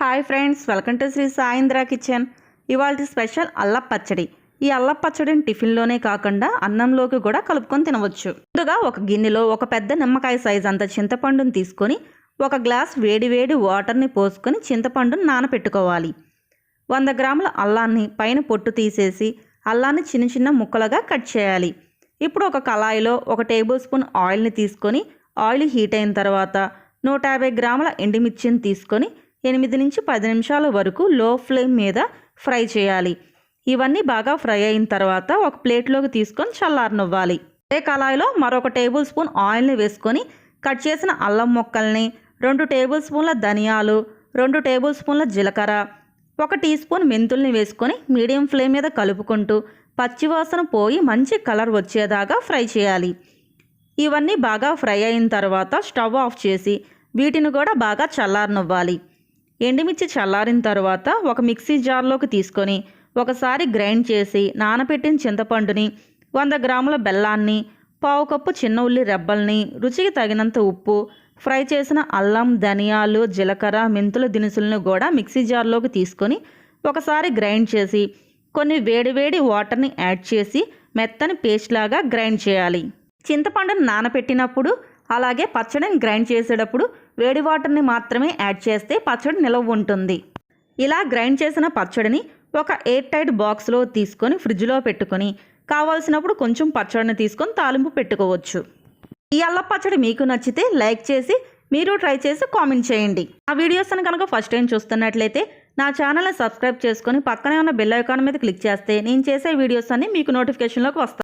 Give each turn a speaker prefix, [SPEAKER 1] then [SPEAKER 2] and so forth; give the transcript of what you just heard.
[SPEAKER 1] Hi friends, welcome to Shri Saindra kitchen. ఇవాళ special అల్లం పచ్చడి. ఈ అల్లం పచ్చడిని టిఫిన్లోనే కాకుండా అన్నంలోకి కూడా కలుపుకొని తినవచ్చు. ముందుగా ఒక గిన్నెలో ఒక పెద్ద నిమ్మకాయ సైజ్ అంత చింతపండుని తీసుకొని ఒక గ్లాస్ వేడి వాటర్ని పోసుకొని చింతపండుని నానపెట్టుకోవాలి. 100 గ్రాముల అల్లాన్ని పైన పొట్టు తీసేసి అల్లాన్ని చిన్న చిన్న ముక్కలుగా కట్ చేయాలి. ఇప్పుడు ఒక కళాయిలో 1 టేబుల్ స్పూన్ ఆయిల్ని తీసుకొని ఆయిల్ హీట్ అయిన తర్వాత 150 గ్రాముల ఎండుమిర్చిని తీసుకొని 8 నుంచి 10 నిమిషాల వరకు లో ఫ్లేమ్ మీద ఫ్రై చేయాలి. ఇవన్నీ బాగా ఫ్రై అయిన తర్వాత ఒక ప్లేట్లోకి తీసుకొని చల్లారనివ్వాలి. అదే కళాయిలో మరొక టేబుల్ స్పూన్ ఆయిల్ని వేసుకొని కట్ చేసిన అల్లం ముక్కల్ని, 2 టేబుల్ స్పూన్ల ధనియాలు, 2 టేబుల్ స్పూన్ల జీలకర్ర, 1 టీ స్పూన్ మెంతుల్ని వేసుకొని మీడియం ఫ్లేమ్ మీద కలుపుకుంటూ పచ్చివాసన పోయి మంచి కలర్ వచ్చేదాకా ఫ్రై చేయాలి. ఇవన్నీ బాగా ఫ్రై అయిన తర్వాత స్టవ్ ఆఫ్ చేసి వీటిని కూడా బాగా చల్లారనివ్వాలి. ఎండుమిర్చి చల్లారిన తర్వాత ఒక మిక్సీ జార్లోకి తీసుకొని ఒకసారి గ్రైండ్ చేసి నానబెట్టిన చింతపండుని, 100 గ్రాముల బెల్లాన్ని, 1/2 కప్పు చిన్న ఉల్లి రెబ్బల్ని, రుచికి తగినంత ఉప్పు, ఫ్రై చేసిన అల్లం, ధనియాలు, జీలకర్ర, మెంతుల దినుసులను కూడా మిక్సీ జార్లోకి తీసుకొని ఒకసారి గ్రైండ్ చేసి కొన్ని వేడి వాటర్ని యాడ్ చేసి మెత్తని పేస్ట్ లాగా గ్రైండ్ చేయాలి. చింతపండుని నానబెట్టినప్పుడు అలాగే పచ్చడిని గ్రైండ్ చేసేటప్పుడు వేడి వాటర్ని మాత్రమే యాడ్ చేస్తే పచ్చడి నిలవ ఉంటుంది. ఇలా గ్రైండ్ చేసిన పచ్చడిని ఒక ఎయిర్ టైట్ బాక్స్లో తీసుకొని ఫ్రిడ్జ్లో పెట్టుకొని కావాల్సినప్పుడు కొంచెం పచ్చడిని తీసుకొని తాలింపు పెట్టుకోవచ్చు. ఈ అల్లం పచ్చడి మీకు నచ్చితే లైక్ చేసి మీరు ట్రై చేసి కామెంట్ చేయండి. ఆ వీడియోస్ని కనుక ఫస్ట్ టైం చూస్తున్నట్లయితే నా ఛానల్ని సబ్స్క్రైబ్ చేసుకొని పక్కనే ఉన్న బెల్ ఐకాన్ మీద క్లిక్ చేస్తే నేను చేసే వీడియోస్ అన్నీ మీకు నోటిఫికేషన్లోకి వస్తాయి.